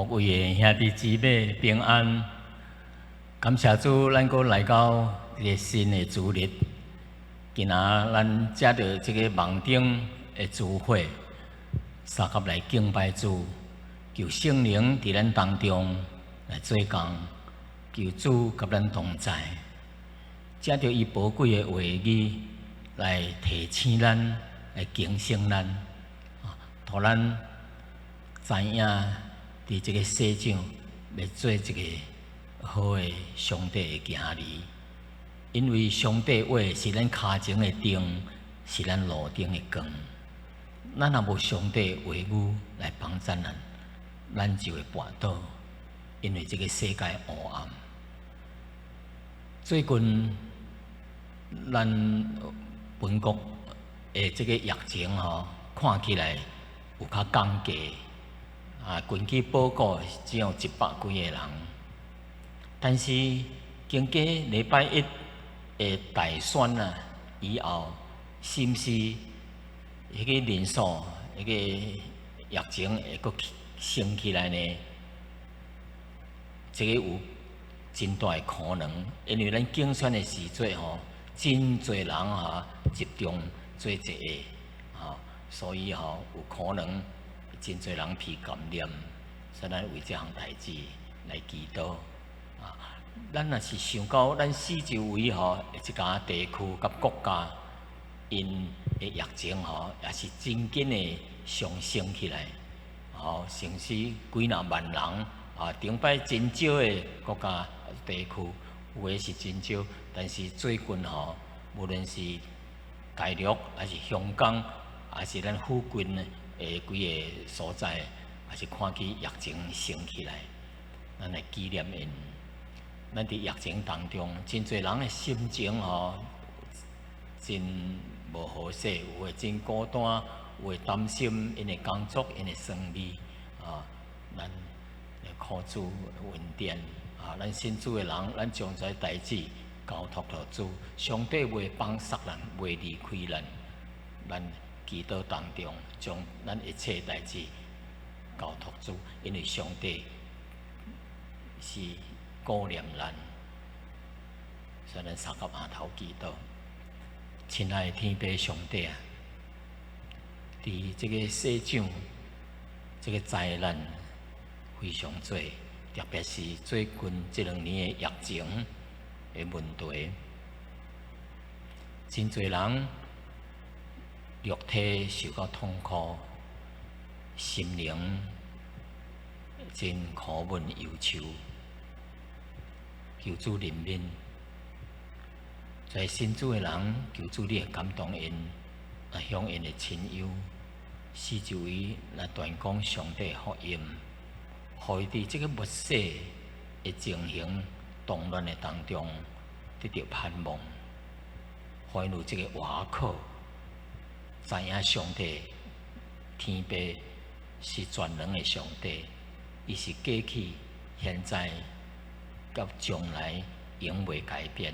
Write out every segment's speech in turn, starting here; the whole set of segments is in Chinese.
各位的兄弟姊妹平安，感谢主，咱阁来到一个新的主日。今仔咱接到这个网顶的主会，三合来敬拜主，求圣灵伫咱当中来做工，求主甲咱同在，借着伊宝贵的话语来提醒咱，来警醒咱，互咱知影。伫这个世上，要做一个好的上帝的行儿，因为上帝话是咱脚前的灯，是咱路顶的光。咱若无上帝话语来帮助咱，咱就会绊倒，因为这个世界黑暗。最近，咱本国的这个疫情看起来有较降低。根据报告，只有100几个人，但是经过礼拜一的大选以后，是毋是迄个人数、迄个疫情会阁升起来呢？这个有真大的可能，因为咱竞选的时阵真侪人集中做一个所以有可能。真侪人被感染，所以咱为这项代志来祈祷。咱若是想到咱四周围一家地区甲国家，因的疫情也是真紧的上升起来。甚至几若万人顶摆真少的国家地区，有的是真少，但是最近无论是大陆还是香港，还是咱附近呢。几个所在，也是看起疫情升起来，咱来纪念因。咱伫疫情当中，真侪人的心情真无好势，有诶真孤单，有诶担心因诶工作、因诶生理咱来靠主恩典咱信主诶人，咱将这代志交托互主，上帝袂放杀咱，袂离开咱。祈祷当中，将咱一切代志交托主，因为上帝是顾念咱，所以咱三合额头祈祷。亲爱的天父上帝伫这个世上，这个灾难非常多，特别是最近这2年的疫情的问题，真侪人。肉体受到痛苦，心灵真苦闷忧愁，求主怜悯。在信主的人，求主你会感动因，向因的亲友，四周围来传讲上帝福音，互伊伫这个末世的情形动乱的当中得到盼望，互因有这个依靠。知影上帝天父是全能的上帝，伊是过去、现在、甲将来永袂改变。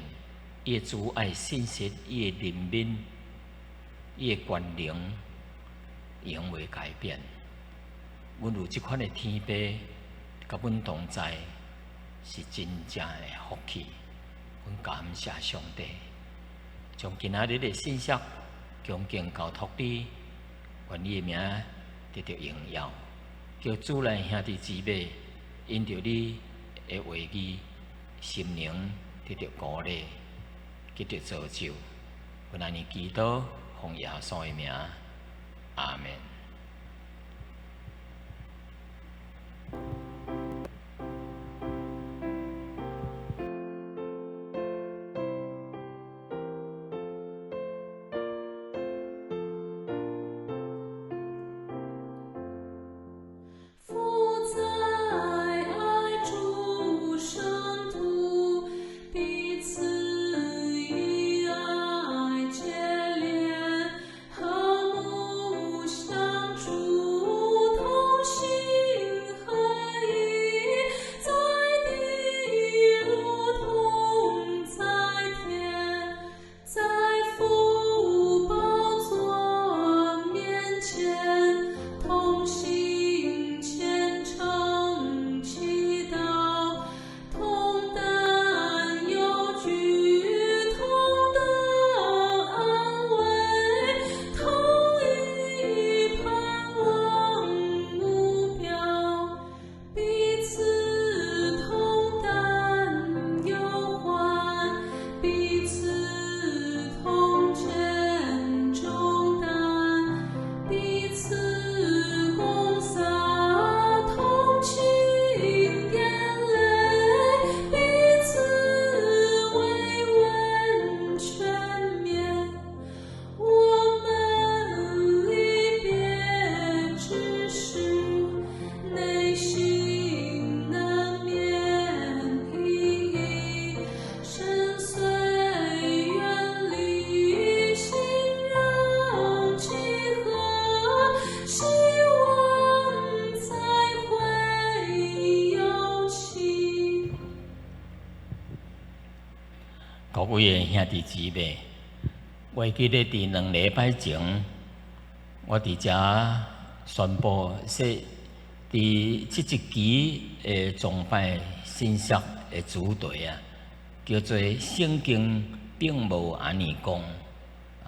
伊的主爱、信实、伊的怜悯、伊的权能永袂改变。阮有即款的天父甲阮同在，是真正的福气。阮感谢上帝，将今仔日的信息。恭敬交托你，愿你的名得到荣耀，叫主内兄弟姊妹因着你的话语，心灵得到鼓励，得到造就。阮安尼祈祷，奉耶稣的名，阿门。和睦相各位兄弟姊妹，我记得伫2礼拜前，我伫遮宣布说，伫即一期诶崇拜信息诶主题啊，叫做圣经并无安尼讲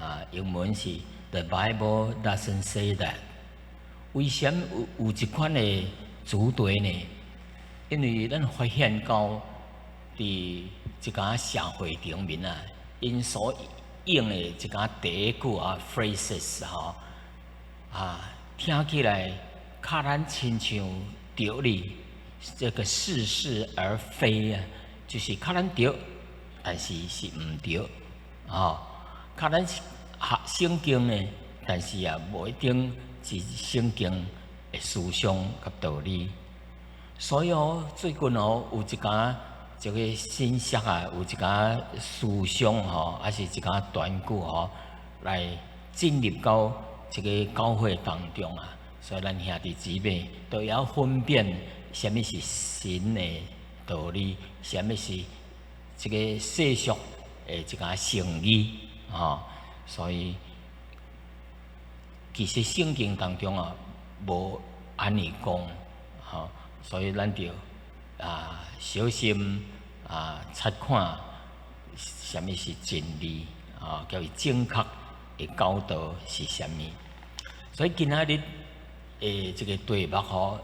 啊，英文是 The Bible doesn't say that。为什么有一款诶主题呢？因为咱发现到伫一家社会顶面啊，因所用的一家第一句啊 phrases 吼啊，听起来较咱亲像对哩，这个似是而非啊，就是较咱对，但是是毋对啊，较咱圣经呢，但是也无一定是圣经的思想甲道理。所以最近有一个信息啊，有一家思想还是一家短句来进入到这个教会当中啊。所以咱兄弟姊妹都要分辨什么是神的道理，什么是这个世俗的一家成语所以其实圣经当中啊，无安尼讲所以咱就小心察看什么是真理叫伊正确的教导是什么。所以今仔日这个题目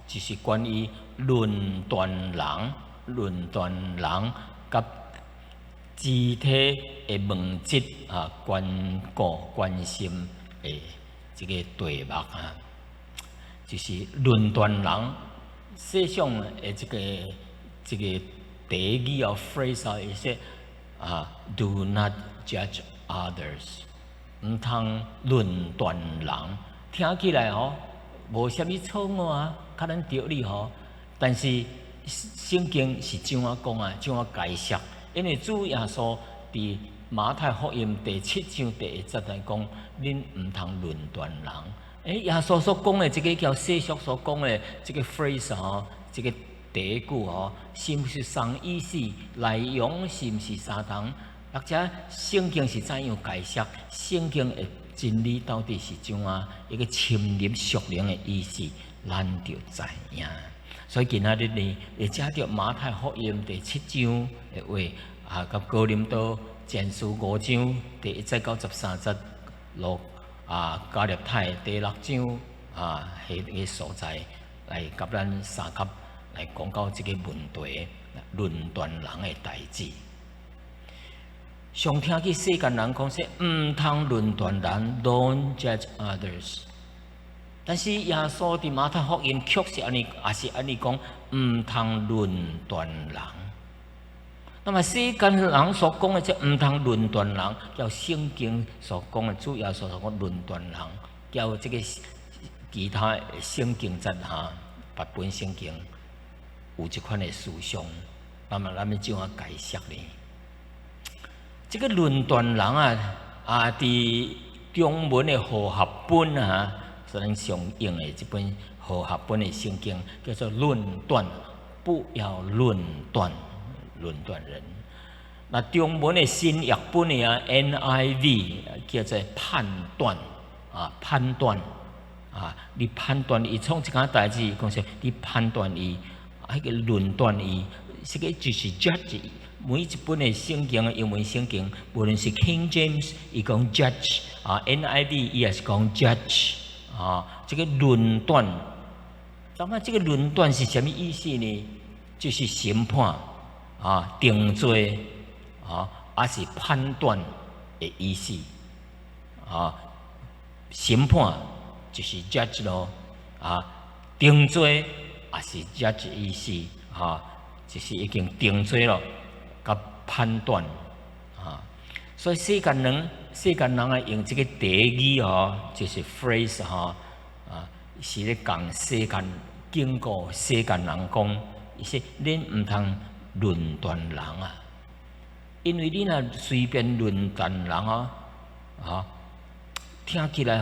就是关于论断人甲肢体的问责关心的这个题目就是论断人。世上的这个第一句phrase 伊说do not judge others， 毋通论断人。听起来无啥物错误较咱对哩但是圣经是怎样讲怎样解释？因为主耶稣伫马太福音第7章第1节来讲，恁毋通论断人。耶稣所讲的这个叫世俗所讲的这个 phrase 这个第一句是不是上意思？内容是不是相同？或者圣经是怎样解释？圣经的真理到底是怎样一个深入属灵的意思？咱就知影。所以今仔日呢，会借着马太福音第7章的话甲哥林多前书5章第1节到13节加勒太第6章迄个所在来甲咱三甲来讲到这个问题，论断人的代志。上听去世间人讲说，毋通论断人 ，Don't judge others。但是耶稣伫马太福音确实安尼，也是安尼讲，毋通论断人。那么世间人所讲的这毋通论断人，叫圣经所讲的主要所讲论断人，叫这个其他圣经节别本圣经有一款的思想，那么咱们怎样解释呢？这个论断人伫中文的和合本是咱常用的这本和合本的圣经，叫做论断，不要论断人。那中文的新译本的NIV 叫做判断你判断伊创一件代志，讲说你判断伊，迄个论断伊，这个就是 judge。每一本的圣经英文圣经，无论是 King James 伊讲 judge，NIV 伊也是讲 judge。这个论断，那么这个论断是什么意思呢？就是审判定罪还是判断的意思审判就是 judge 咯定罪也是 judge 的意思就是已经定罪咯，甲判断所以世间人用这个第一语就是 phrase 是咧讲世间警告世间人讲，伊说恁毋通论断人因为你若随便论断人听起来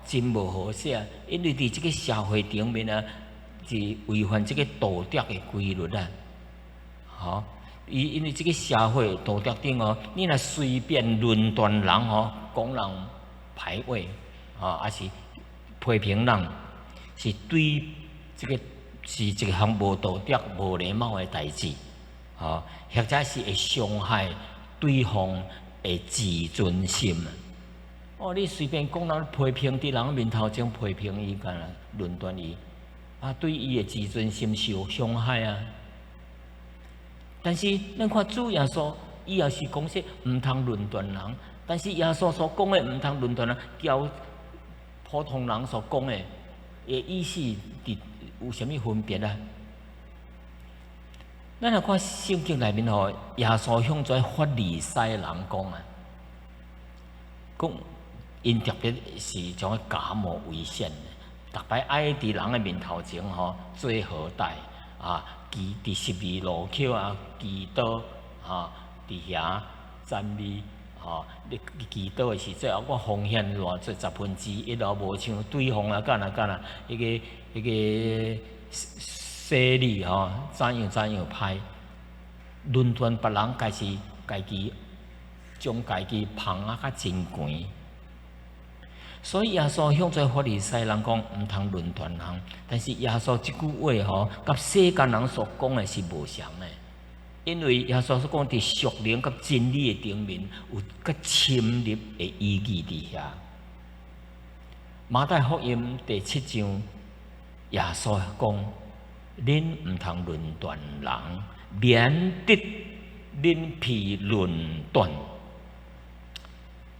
真无好势因为伫这个社会顶面是违反这个道德的规律因为这个社会道德顶哦，你若随便论断人哦，讲人歹话还是批评人，是对这个是一项无道德、无礼貌的代志，或者是会伤害对方的自尊心。你随便讲人批评伫人面头前批评伊，干啦论断伊，对伊的自尊心是有伤害啊。但是咱看主耶稣，伊也是讲说毋通论断人，但是耶稣所讲的毋通论断人，交普通人所讲的意思有啥物分别啊？咱来看圣经内面吼，耶稣向在法利赛人讲啊，讲因特别是将假冒为善，逐摆爱伫人的面头前做好歹伫12路口祈祷伫遐赞美你祈祷的时阵我奉献偌做1/10无像对方干啦，迄个势力怎样歹，论断别人，家己将家己捧较真悬。所以耶稣向在法利赛人讲毋通论断人，但是耶稣即句话甲世间人所讲的是无相的，因为耶稣所讲伫属灵甲真理的顶面有较深入的意义伫遐。马太福音第7章，耶稣讲：恁毋通论断人，免得恁被论断。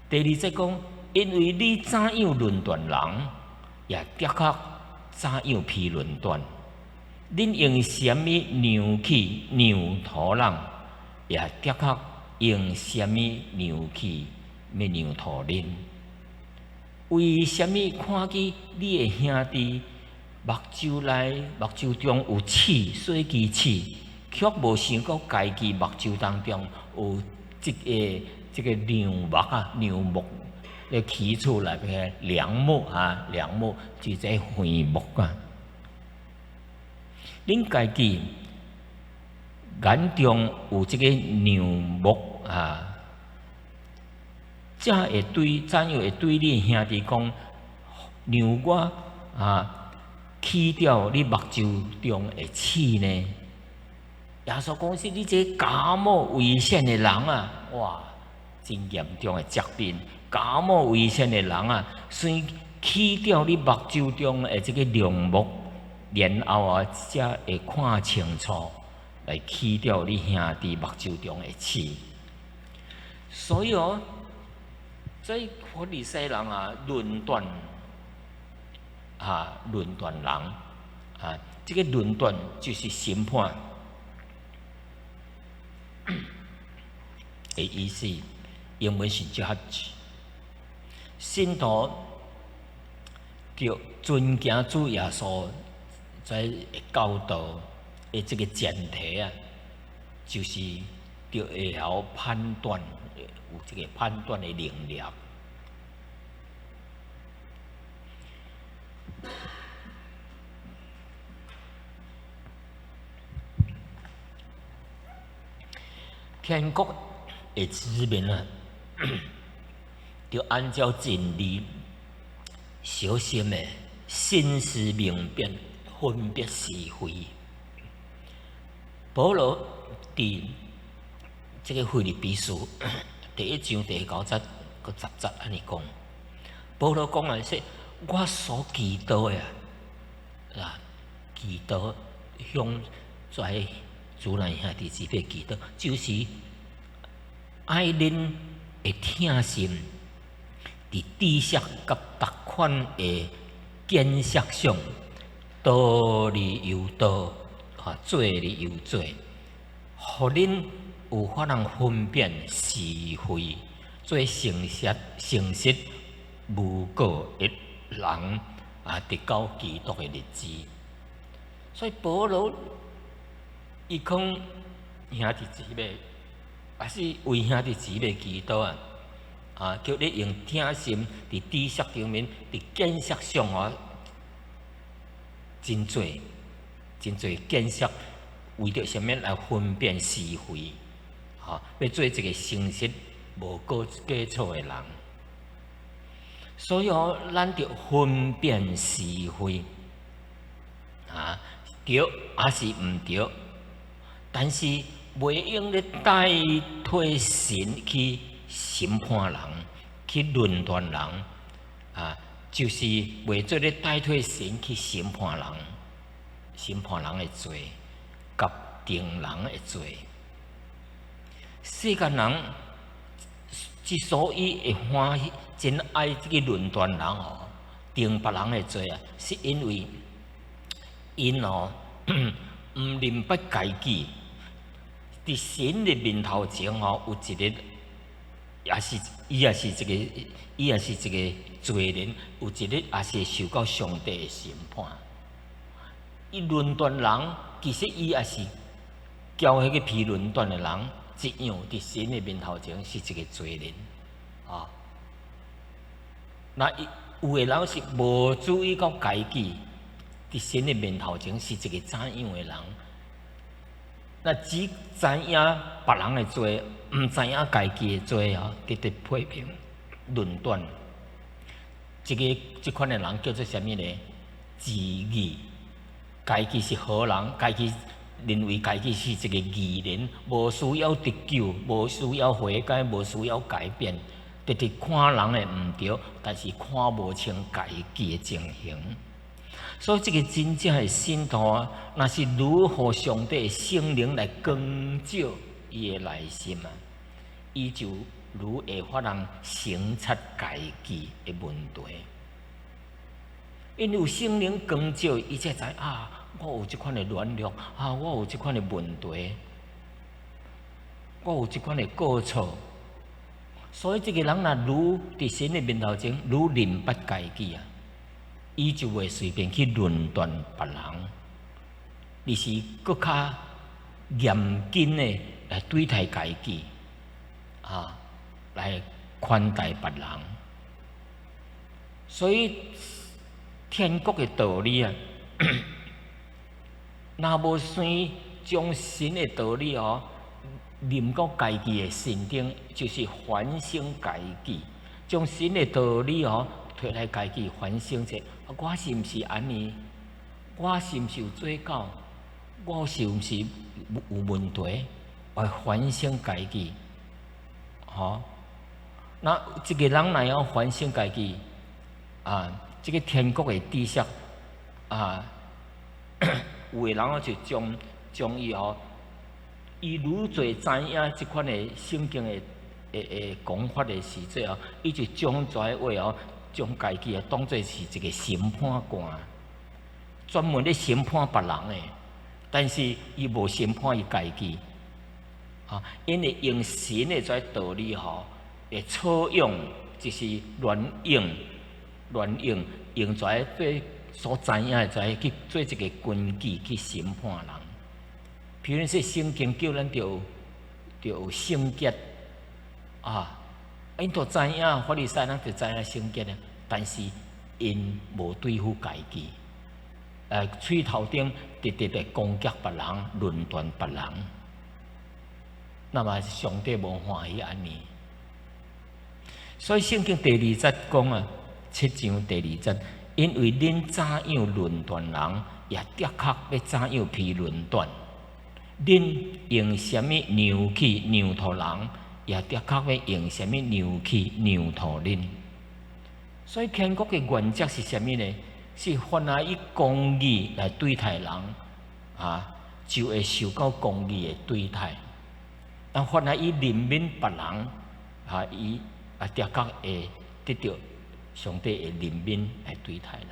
第2节讲。因为你怎样论断人，也的确怎样批论断。恁用什么牛去牛头人，也的确用什么牛去要牛头恁。为什么看见你的兄弟目睭中有刺，所以刺，却无想到家己目睭当中有这个牛目。要起出来个梁木就在桧木恁家己眼中有这个牛目怎样会对你兄弟讲，让我去掉你目睭中的刺呢？耶稣讲是你这假冒为善的人哇，真严重的责任。假冒为善的人先去掉你目睭中的这个梁木，然后才会看清楚，来去掉你兄弟目睭中的刺。所以在法利赛人论断人这个论断就是审判的意思，英文是 judge。信徒着遵行主耶稣在教导的这个前提就是着会晓判断，有这个判断的能力。天国的子民就按照真理，小心的心思明辨，分别是非。保罗伫这个腓立比书第1章第9节和10节安尼讲，保罗讲说：我所祈祷的祈祷向在主内兄弟姊妹祈祷，就是爱恁会疼心。伫知识甲逐款的见识上，道理有道，做理有做，互恁有法通分辨是非，做诚实无过的人直到基督的日子。所以保罗伊讲兄弟姊妹，也是为兄弟姊妹祈祷叫你用听心伫知识顶面，伫见识上真侪见识为着什么来分辨是非？要做一个诚实无过错的人。所以咱着分辨是非，对还是毋对？但是袂用咧代替神去审判人，去论断人，就是为做咧代替神去审判人，审判人的罪，甲定人的罪。世间人之所以会欢喜，真爱去论断人定别人的罪是因为因毋明白家己。伫神的面头前有一个，伊也是一个罪人，有一个也是受到上帝的审判。伊论断人，其实伊也是交迄个批论断的人，一样伫神的面头前是一个罪人那有的人是无注意到家己，伫神的面头前是一个怎样的人？那只知影别人的罪，毋知影家己的罪直直批评、论断。即款的人叫做什么呢？自义，家己是好人，家己认为家己是一个义人，无需要得救，无需要悔改，无需要改变，直直看人的毋对，但是看无清家己的情形。所以，这个真正的信徒那是如何上帝的圣灵来光照伊的内心伊就如会发人省察家己的问题。因为有圣灵光照，伊才知我有这款的软弱我有这款的问题，我有这款的过错。所以，这个人如伫神的面头前，如明白家己伊就袂随便去论断别人，而是搁较严谨的来对待家己，来款待别人。所以天国的道理若无先将神的道理临到家己的心顶，就是反省家己，将神的道理摕来家己反省者。我是毋是安尼？我是毋是有做到？我是毋是有问题？我反省家己，那一个人若要反省家己，这个天国的知识有的人就将伊伊愈侪知影即款的圣经的讲法的时阵伊就将这话将家己当作是一个审判官，专门咧审判别人的，但是伊无审判伊家己，因为用神的这道理会错用，就是乱用这所知影的去做一个根据去审判人。譬如说，圣经叫咱着有圣洁因都知影，法利赛人就知影圣洁但是因无对付家己，喙头顶直直地攻击别人、论断别人，那么上帝无欢喜安尼。所以圣经第2节讲7章第2节，因为恁怎样论断人，也的确要怎样批论断；恁用什么牛去牛头人，也的确要用什么牛去牛头恁。所以天国的原则是什么呢？是凡来以公义来对待人就会受到公义的对待；但凡来以怜悯别人伊的确会得到上帝的怜悯来对待人。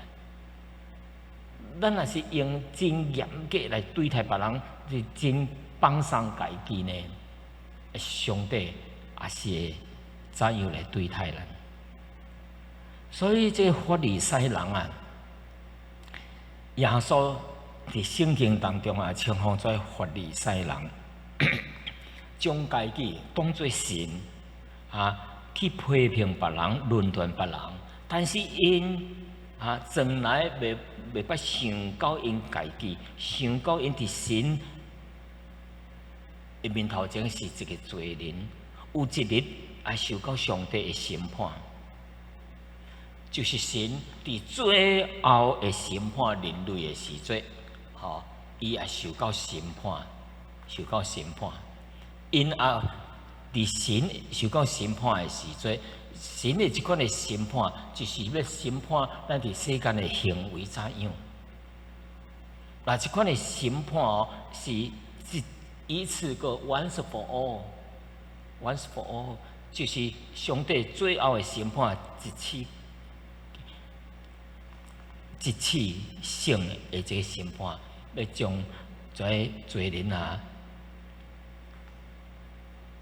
咱若是用真严格来对待别人，是真放松家己呢，上帝也是会怎样来对待人？所以这法利赛人耶稣伫圣经当中称呼做法利赛人，将家己当作神去批评别人、论断别人，但是因从来袂捌想到因家己，想到因伫神伊面头前是一个罪人，有一日要受到上帝的审判，就是神伫最后的审判人类的时阵，伊也受到审判，受到审判。因后伫神受到审判的时阵，神的即款的审判，就是要审判咱伫世间的行为怎样。那即款的审判是一次个 once for all，once for all， 就是上帝最后的审判一次性的这个审判，要将这罪人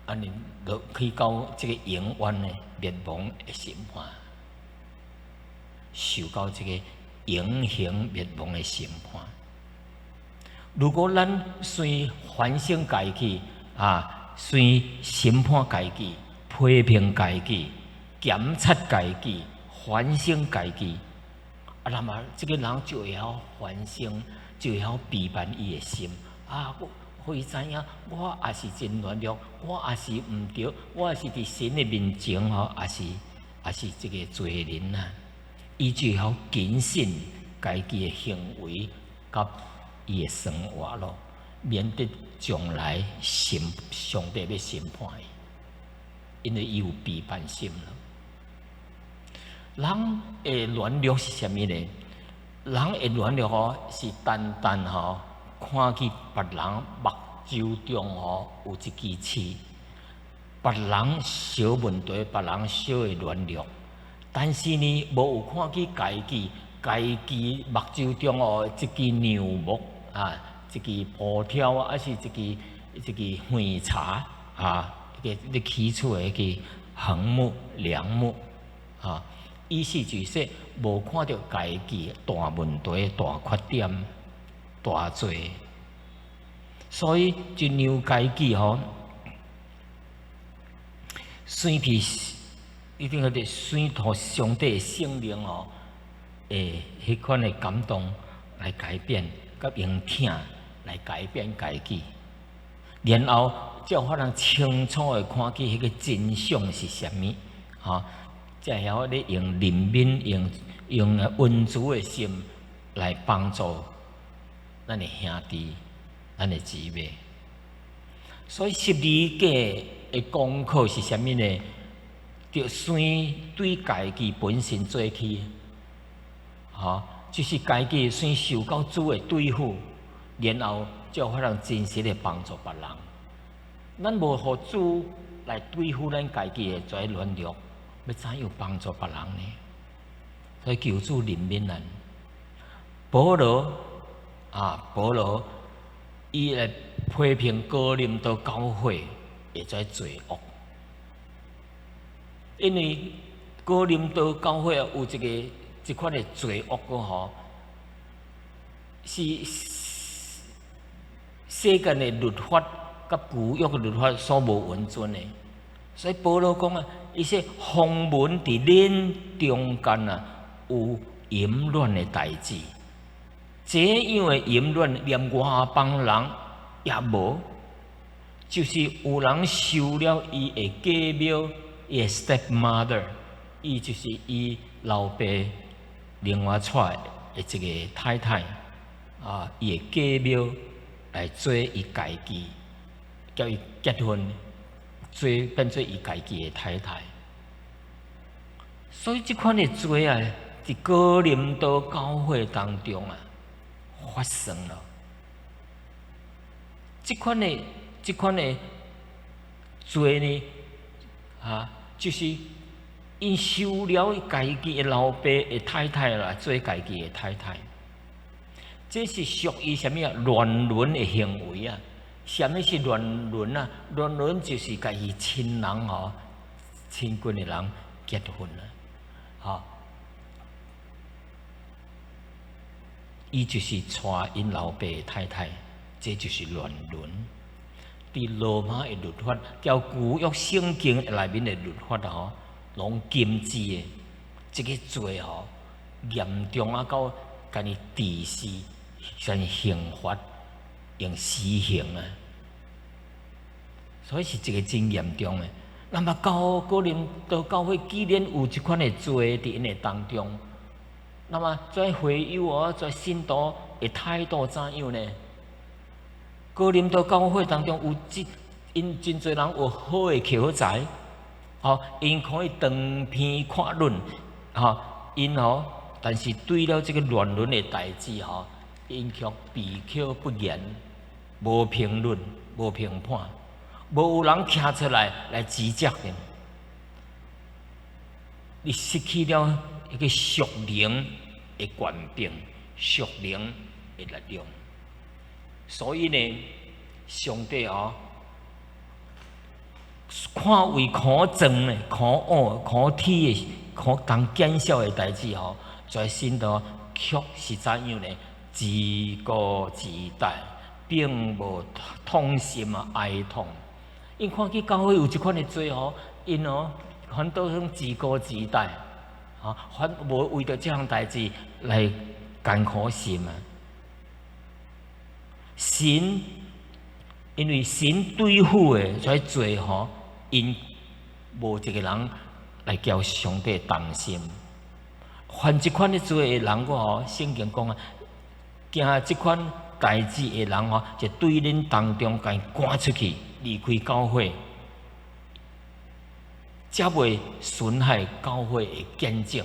安尼落去到这个永远的灭亡的审判，受到这个永恒灭亡的审判。如果咱随反省家己随审判家己、批评家己、检测家己、反省家己，那么这个人就会晓反省，就会晓批判伊的心我会知影，我也是真软弱，我也是毋对，我也是伫神的面前也是这个罪人伊就会晓谨慎家己的行为，甲伊的生活咯，免得将来上帝要审判伊，因为伊有批判心了。人的软弱是啥物呢？人的软弱是单单看见别人目睭中有一支刺，别人小问题，别人小的软弱，但是呢，无有看见家己目睭中一支牛毛一支布条还是一支灰茶你起厝的迄个横木、梁木意思就是说，无看到家己大问题、大缺点、大罪，所以就让家己随去一定要随托上帝的圣灵迄款的感动来改变，甲用疼来改变家己，然后才有法通清楚的看见迄个真相是啥物才晓咧用怜悯、用温柔的心来帮助咱的兄弟、咱的姊妹。所以十字架的功课是啥物呢？就先对家己本身做起，就是家己先受到主的对付，然后才有法通真实的帮助别人。咱无互主来对付咱家己的这软弱。要怎样帮助别人呢？所以求主怜悯咱。保罗伊来批评哥林多教会的这罪恶，因为哥林多教会有一款的罪恶是世间的律法甲旧约的律法所无允准的，所以保罗讲伊说风闻伫恁中间有淫乱的代志，这样的淫乱连外邦人也无，就是有人收了伊的家苗，伊的 stepmother， 伊就是伊老爸另外娶的一个太太伊的家苗来做伊家己，叫伊结婚。变做伊家己的太太，所以这款的罪在哥林多教会当中发生了。这款的罪呢就是因收了家己的老爸的太太来做家己的太太，这是属于什么乱伦的行为什么是乱伦乱伦就是家己亲人亲近的人结婚伊就是娶因老爸的太太，这就是乱伦。伫罗马的律法，叫旧约圣经内面的律法拢禁止的，这个罪严重到甲你治死，像刑罚，用死刑所以是一个真严重的。那么哥林多教会既然有这款的罪伫因的当中，那么在会友在信徒的态度怎样呢？哥林多教会当中因真侪人有好的口才，因可以长篇阔论，因但是对了这个乱伦的代志，因却闭口不言，无评论，无评判，无有人站出来指责的。你失去了一个属灵的权柄、属灵的力量。所以呢，上帝看为可憎的、可恶、可铁的、可当减少的代志在心头却是怎样呢？自顾自待，并无痛心哀痛。因看见教会有这款的罪因反倒向自顾自待，反无为着这项代志来艰苦心啊！神因为神对付的这罪因无一个人来叫上帝担心。犯这款的罪的人，圣经讲行这款代志的人就对恁当中甲伊赶出去，离开教会，才袂损害教会的见证。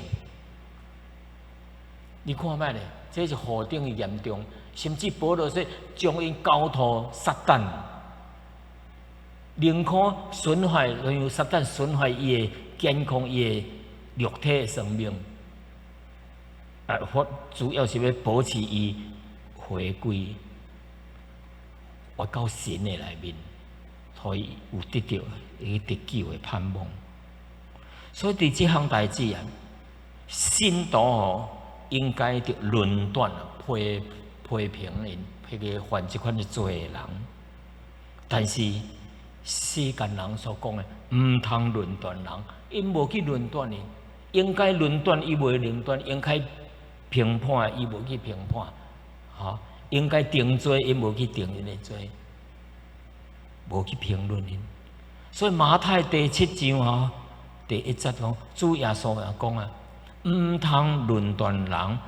你看卖咧，这是何等的严重！甚至保罗说，将因交托撒旦，宁可损害，让撒旦损害伊的健康、伊的肉体的生命。主要是要保持伊回归活到神的内面，所以有得到一个得救的盼望。所以伫这项代志信徒应该着论断批评因迄个犯这款的罪的人。但是世间人所讲的，唔通论断人，因无去论断因，应该论断伊无论断，应该评判伊无去评判，应该定罪伊无去定因的罪，无去评论因。所以马太第7章第1节讲，主耶稣也讲唔通论断人，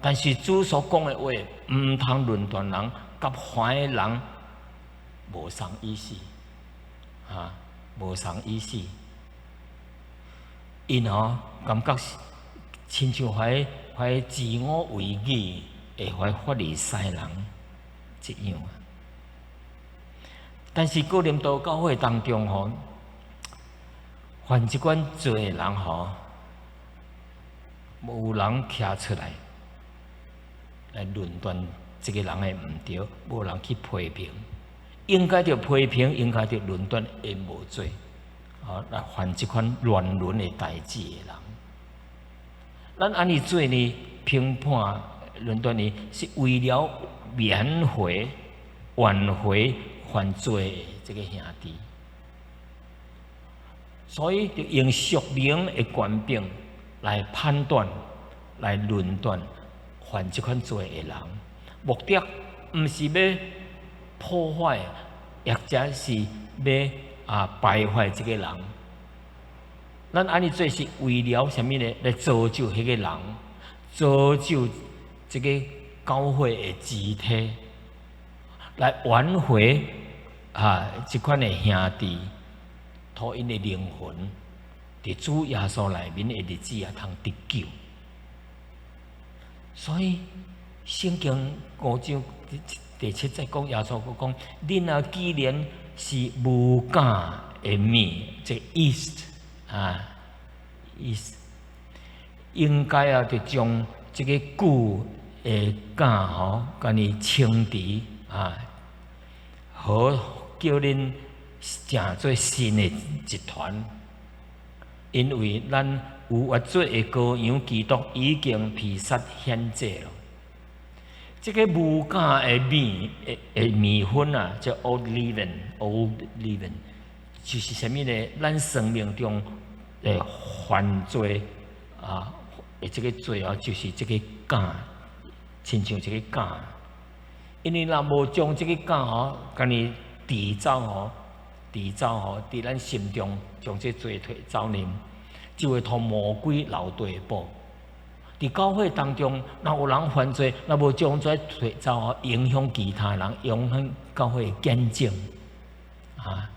但是主所讲的话，唔通论断人，甲坏的人无相意思，无相意思。因感觉亲像怀自我为义的怀法利赛人一样。但是哥林多教会当中犯这款罪的人无人站出来论断这个人的唔对，无人去批评，应该着批评，应该着论断，因无罪，来犯这款乱伦的代志的人。咱安尼做呢，评判、论断呢，是为了挽回犯罪的这个兄弟，所以就用属灵的权柄来判断、来论断犯这款罪的人，目的不是要破坏，或者是要败坏这个人。咱安尼做是为了什么呢？来造就迄个人，造就这个教会的肢体，来挽回这款的兄弟，讨因的灵魂，伫主耶稣内面的日子通得救。所以圣经5章第7节讲，耶稣讲：恁既然是无假的面，即 yeast。应该就将这个旧的假甲你清除好叫恁成做新的一团。因为咱有活做的羔羊基督已经披杀献祭了。这个无假的米粉叫 old leaven， 就是什么呢？咱生命中犯罪这个罪就是这个假，亲像这个假。因为若无将这个假甲你缔造提走吼，伫咱心中将这罪摕走呢，就会同魔鬼留地步。伫教会当中，若有人犯罪，若无将这摕走吼，影响其他人，影响教会的见证啊，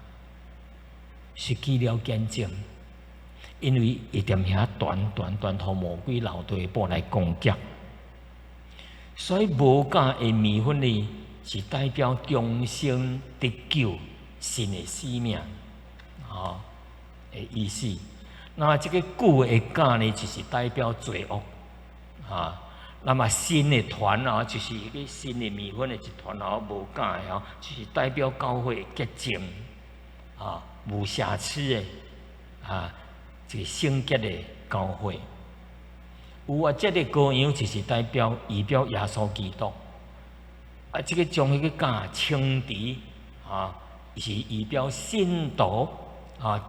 失去了见证，因为会踮遐断同魔鬼留地步来攻击。所以无教的迷分呢，是代表重生得救新的生命，的意思。那这个旧的教呢，就是代表罪恶那么新的团就是一个新的迷分的一团无教的就是代表教会洁净无瑕疵的这个圣洁的教会。有这个羔羊就是代表仪表耶稣基督这个将迄个教清除是仪表信徒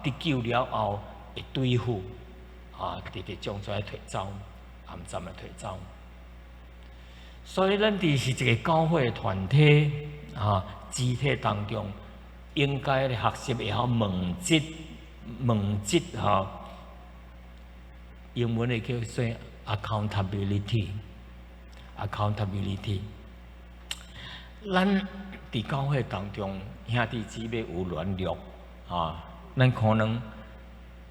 得救了后的对付直直将出来摕走，暗暂的摕走。所以咱伫是一个教会的团体肢体当中，应该学习会晓问责英文的叫做 accountability。咱伫教会当中，兄弟姊妹有软弱咱可能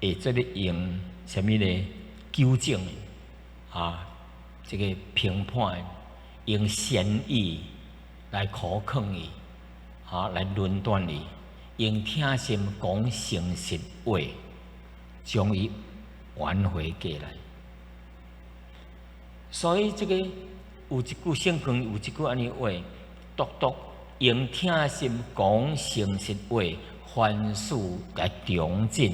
会做咧用什么呢？纠正这个评判，用善意来苛刻伊来论断伊，用疼心讲诚实话，将伊挽回过来。所以这个有一句圣经，有一句安尼话，独用疼心讲诚实话，凡事来忠贞，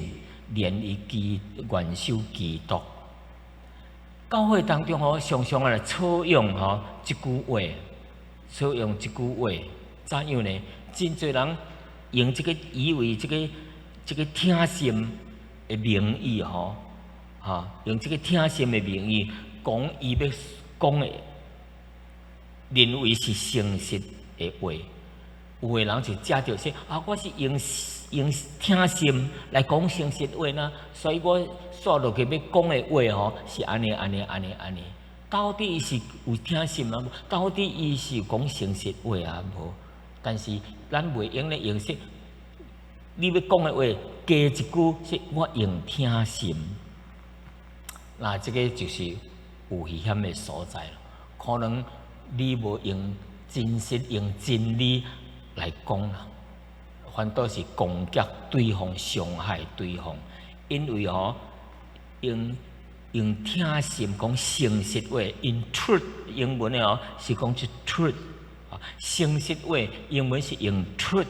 连于元首基督。教会当中常常来采用这句话，怎样呢？真侪人用这个以为这个疼心的名义用这个疼心的名义讲伊要讲的，认为是诚实的话。有的人就借着说我是用疼心来讲诚实话呢，所以我说落去要讲的话是安尼。到底是有疼心啊？到底伊是讲诚实话啊？无？但是咱袂用咧用说，你要讲的话加一句说我用疼心，那这个就是有危险的所在了。可能你无用真实、用真理来讲啦，反倒是攻击对方、伤害对方。因为用疼心讲诚实话 ，in truth 英文的是讲出 truth 诚实话英文是用 truth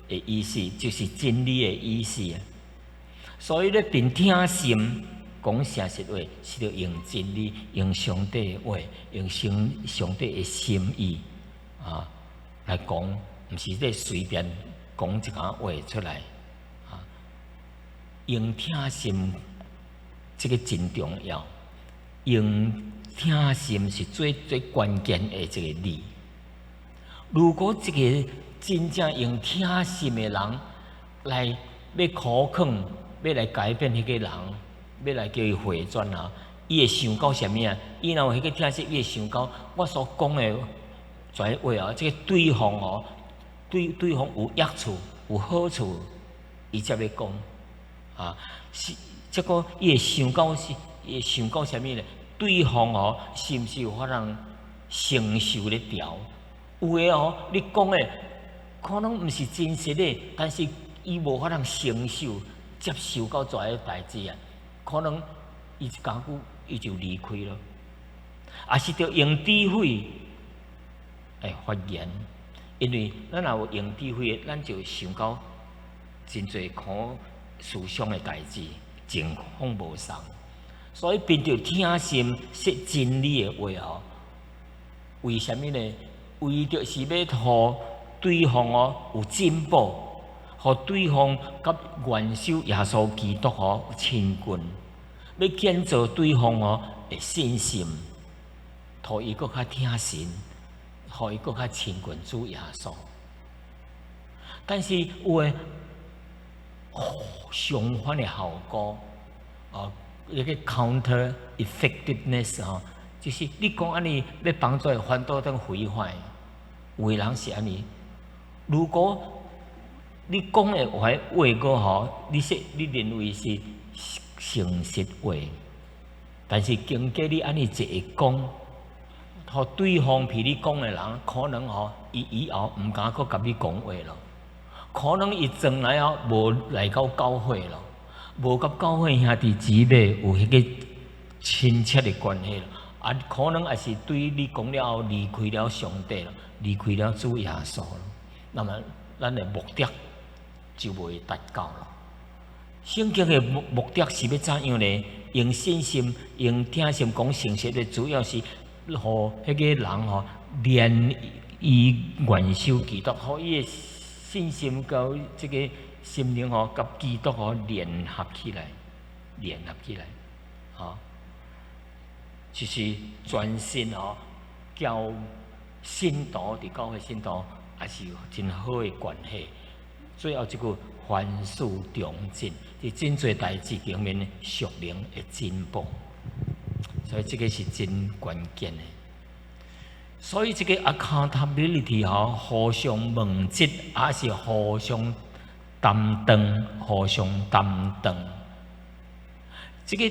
的意思，就是真理的意思所以咧，凭疼心讲诚实话，是要用真理、用上帝的话、用上帝的心意来讲。毋是咧随便讲一讲话出来用疼心这个真重要，用疼心是最关键的一个字。如果一个真正用疼心的人来要苛刻，要来改变迄个人，要来叫伊回转伊会想到什么伊若有迄个疼心，伊会想到我所讲的跩话这个对方对方有益处、有好处，伊才要讲是这个伊会想到什么呢？对方是毋是有法通承受得了？有的你讲的可能毋是真实的，但是伊无法通承受、接受到这个代志可能伊一讲句伊就离开了，是着用智慧来发言。因为咱若有用智慧，咱就想到真侪可思想的代志，情况无同。所以凭着疼心说真理的话为什么呢？为着是要互对方有进步，互对方甲元首耶稣基督亲近，要建造对方的信心，互伊搁较疼神。互伊搁较亲近主耶稣，但是有诶相反的效果，一个 counter effectiveness 就是你讲安尼要帮助反倒等毁坏，有的人是安尼。如果你讲的话你认为是诚实话，但是经过你安尼一下讲，互对方譬你讲的人，可能伊以后毋敢阁甲你讲话咯。可能伊从来无来到教会咯，无甲教会兄弟姊妹有迄个亲切的关系咯。可能也是对你讲了后离开了上帝咯，离开了主耶稣咯。那么咱的目的就袂达到咯。圣经的目的是要怎样呢？用信心、用听心讲诚实的，主要是互迄个人连伊元首基督，互伊的信心甲这个心灵甲基督联合起来，就是专心交信徒伫教会信徒也是真好的关系。最后一句凡事忠进，伫真侪代志前面属灵的进步，所以这个是真关键的。所以这个 accountability 互相问责，也是互相担当，这个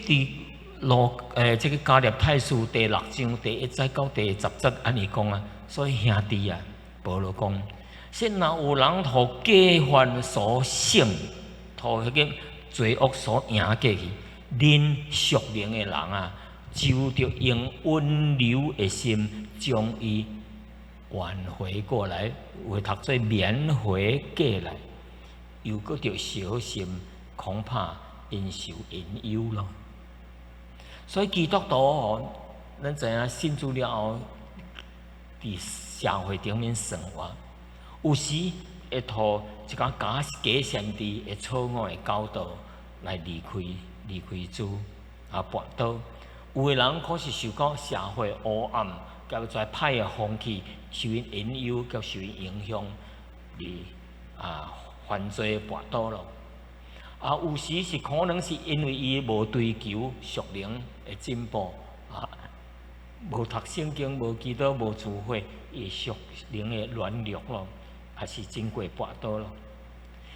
这个加列太书第6章第1节到第10节安尼讲啊。所以兄弟啊，保罗讲，说若有人互假犯所胜，互迄个罪恶所赢过去，恁属灵的人啊，就着用温柔的心将伊挽回过来，有读做缅回过来，又搁着小心，恐怕因受引诱咯。所以基督徒咱知影信主了后，伫社会顶面生活，有时会托一个假善知的错误的教导来离开主叛倒。有的人可是受到社会黑暗，甲在歹的风气受因引诱，甲受因影响，犯罪叛倒咯。有时是可能是因为伊无追求属灵的进步，无读圣经，无祈祷，无智慧，伊属灵的软弱咯，也是真过叛倒咯。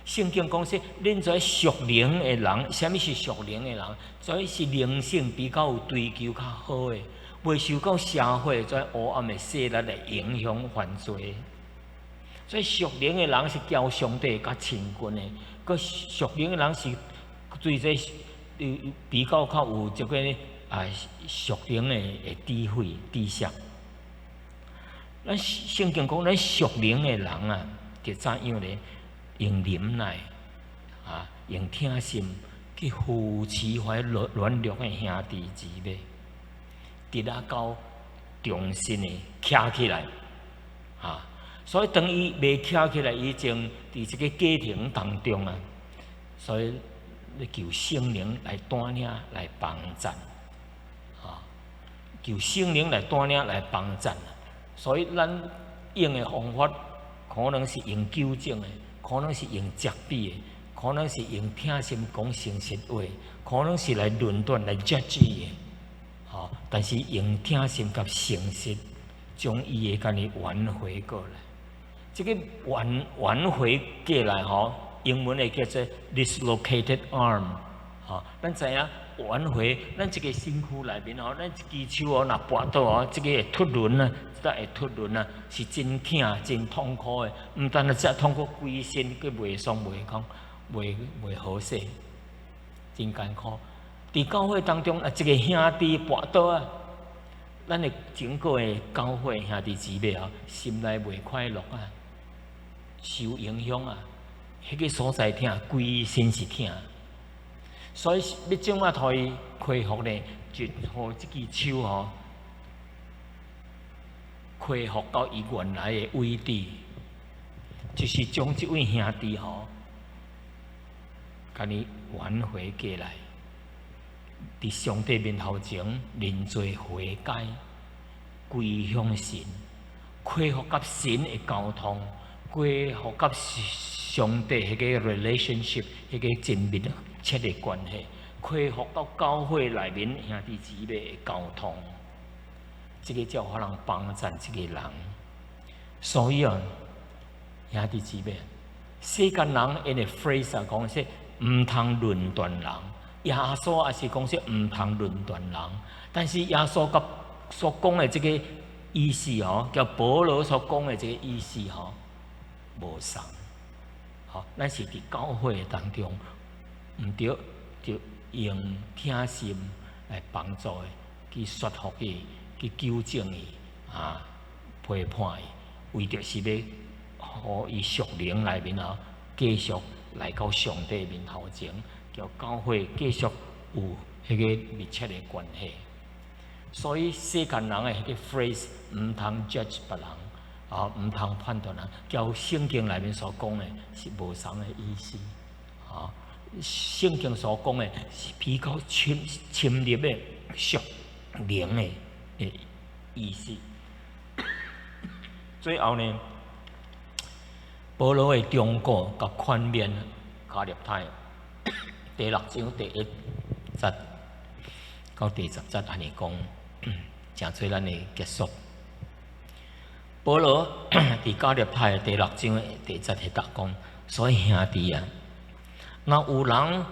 圣经讲说，恁做属灵的人，什么是属灵的人？所以是灵性比较有追求较好的，袂受到社会在黑暗的势力的影响犯罪。所以属灵的人是交上帝较亲近的，个属灵的人是对这比较有这个属灵的智慧知识。咱圣经讲，咱属灵的人啊，就怎样呢？用忍耐用听心去扶持怀软弱的兄弟姊妹，直到重新的站起来所以当伊未站起来以前，伫这个家庭当中所以你求圣灵来带领来帮助求圣灵来带领来帮助。所以咱用的方法可能是用纠正的，可能是用责备的，可能是用听心讲诚实话，可能是来论断来 judge 的但是用听心甲诚实，将伊的甲你挽回过来。这个挽回过来英文会叫做 dislocated arm 咱知影挽回，咱这个身躯内面咱一支手若拔倒这个会脱轮会脱轮是真痛真痛苦的，毋但是只痛苦规身，佮袂爽袂好势，真艰苦。伫教会当中一个兄弟拔倒咱会经过的教会兄弟姊妹心内袂快乐受影响迄个所在痛，规身是痛。所以要怎么互伊恢复呢？就互这支手恢复到伊原来的位置，就是将这位兄弟甲你挽回过来，伫上帝面头前认罪悔改，归向神，恢复甲神的交通，恢复甲上帝迄个 relationship， 迄个真密切的关系，恢复到教会内面兄弟姊妹的交通，这个才有可能帮助这个人。所以啊，兄弟姊妹，世间人因的 phrase 啊讲说，唔通论断人。耶稣也是讲说唔通论断人，但是耶稣甲所讲的这个意思哦，叫保罗所讲的这个意思哦，无同。好，咱是伫教会当中，毋对，就用听心来帮助伊，去说服伊，去纠正伊，陪伴伊，为着是要互伊属灵内面啊，继续来到上帝面头前，叫教会继续有迄个密切的关系。所以世间人的迄个 phrase 毋通 judge 别人。毋通判断人，叫圣经内面所讲的是无同的意思。圣经所讲的是比较深入的属灵的意思。最后呢，保罗的忠告甲宽勉加入太第6章第1节到第10节安尼讲，诚做咱的结束。保罗伫加略太第6章第1节迄搭讲，所以兄弟啊，若有人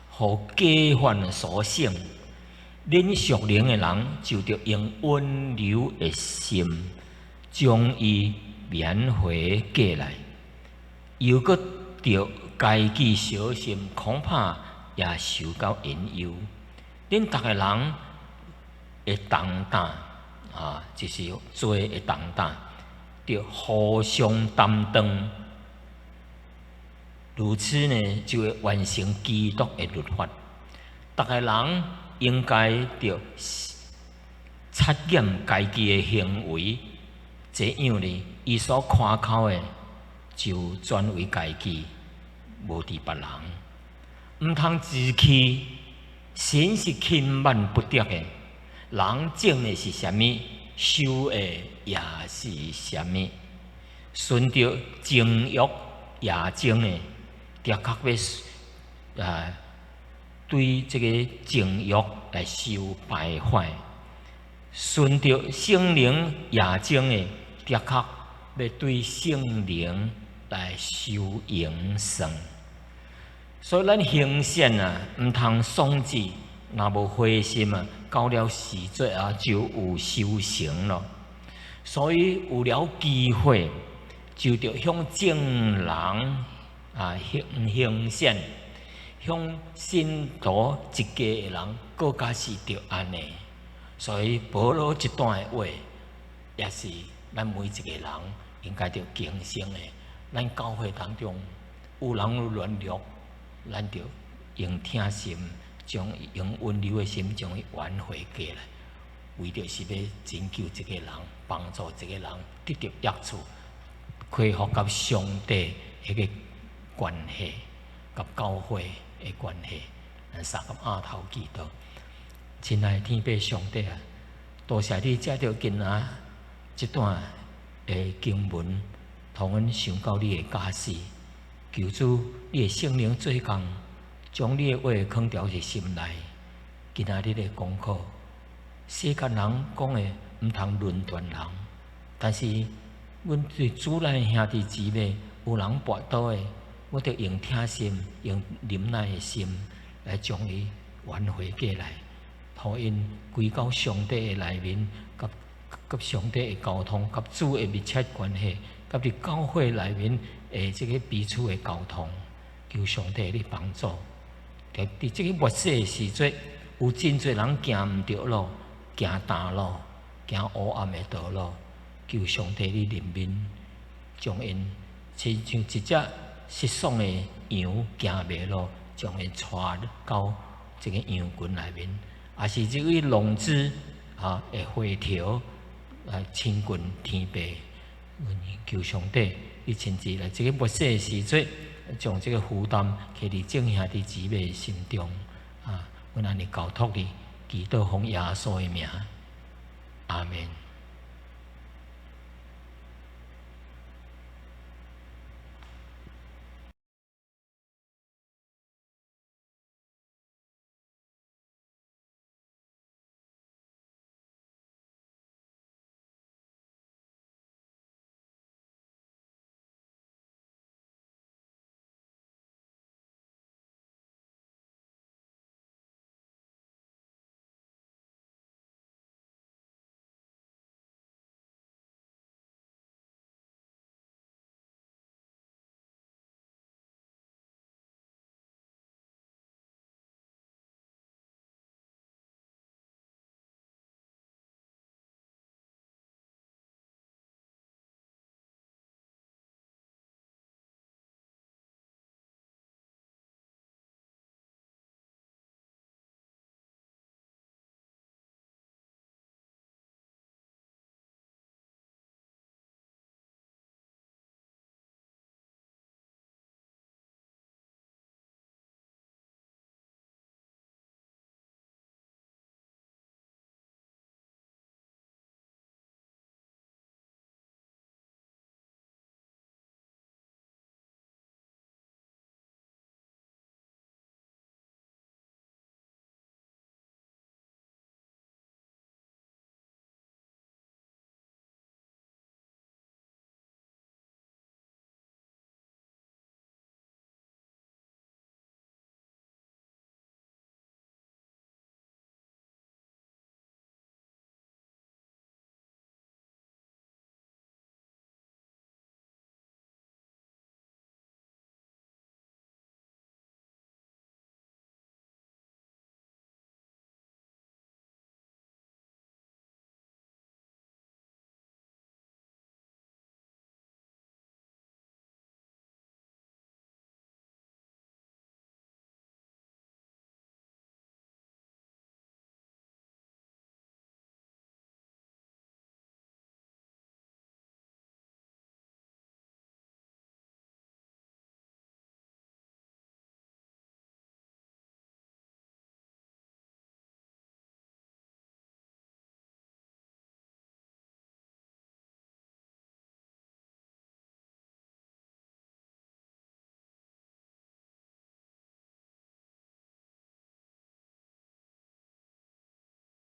互假犯所胜，恁属灵的人就着用温柔的心，将伊缅回过来，又搁着家己小心，恐怕也受到引诱。恁逐个人会同担。就是做会同担，着互相担当，如此呢，就会完成基督的律法。逐个人应该着察验家己的行为，这样呢，伊所夸口的就专为家己，无伫别人。毋通自欺，神是轻慢不得的。人种的是啥物，收的也是啥物。顺着情欲野种的，的确要对这个情欲来受败坏；顺着圣灵野种的，的确要对圣灵来受影响。所以咱行善啊，毋通丧志，若无灰心啊。到了时节啊，就有修行了。所以有了机会，就着向正人行善，向信徒一家的人，更加是着安尼。所以保罗一段的话，也是咱每一个人应该着警醒的。咱教会当中有人有软弱，咱着用听心。用温柔的心将伊挽回过来，为着是要拯救这个人，帮助这个人得到益处，恢复甲上帝迄个关系，甲教会的关系，咱三个额头祈祷。亲爱的天父上帝啊，多谢你借着今仔这段的经文，同阮想到你的家事，求主你的圣灵做工。将你的话放调入心内，今仔日的功课，世间人讲的毋通论断人，但是阮对主内兄弟姊妹有人跋倒的，我着用听心、用忍耐的心来将伊挽回过来，互因归到上帝的内面，甲上帝的交通，甲主的密切关系，甲伫教会内面的这个彼此的交通，求上帝的帮助。伫即个末世的时阵，有真侪人行毋着路，行大路，行黑暗的道路。求上帝你怜悯，将因亲像一只失丧的羊行迷路，将因带到这个羊群内面，也是这个龙子会回调来亲近天父。求上帝你亲自来这个末世的时阵。将这个负担摕伫正兄弟姊妹心中，阮安尼交托你，祈祷奉耶稣的名，阿门。